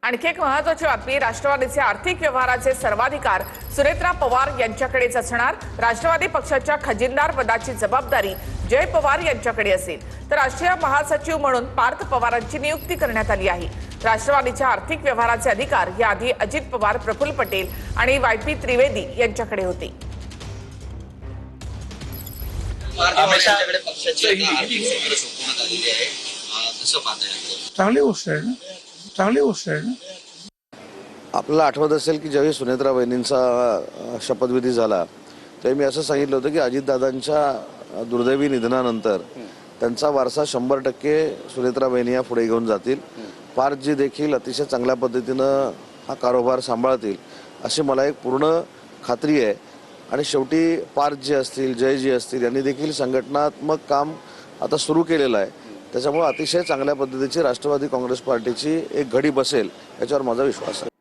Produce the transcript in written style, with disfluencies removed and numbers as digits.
आणखी एक महत्त्वाची बातमी, राष्ट्रवादीचे आर्थिक व्यवहाराचे सर्वाधिकार सुनेत्रा पवार यांच्याकडेच असणार। राष्ट्रवादी पक्षाच्या खजिनदार पदाची जबाबदारी जय पवार यांच्याकडे असेल, तर राष्ट्रीय महासचिव म्हणून पार्थ पवारांची नियुक्ती करण्यात आली आहे। राष्ट्रवादीच्या आर्थिक व्यवहाराचे अधिकार याआधी अजित पवार, प्रफुल्ल पटेल आणि वायपी त्रिवेदी यांच्याकडे होते। चांगली गोष्ट आहे ना, चांगली गोष्ट आहे ना। आपल्याला आठवत असेल की ज्यावेळी सुनेत्रा वहिनींचा शपथविधी झाला तेव्हा मी असं सांगितलं होतं की अजितदादांच्या दुर्दैवी निधनानंतर त्यांचा वारसा 100% सुनेत्रा वहिनी या पुढे घेऊन जातील। पार्थजी देखील अतिशय चांगल्या पद्धतीनं हा कारोबार सांभाळतील अशी मला एक पूर्ण खात्री आहे। आणि शेवटी पार्थजी असतील, जयजी असतील यांनी देखील संघटनात्मक काम आता सुरू केलेलं आहे। त्याच्यामुळे अतिशय चांगल्या पद्धतीची राष्ट्रवादी काँग्रेस पार्टीची एक घडी बसेल याच्यावर माझा विश्वास आहे।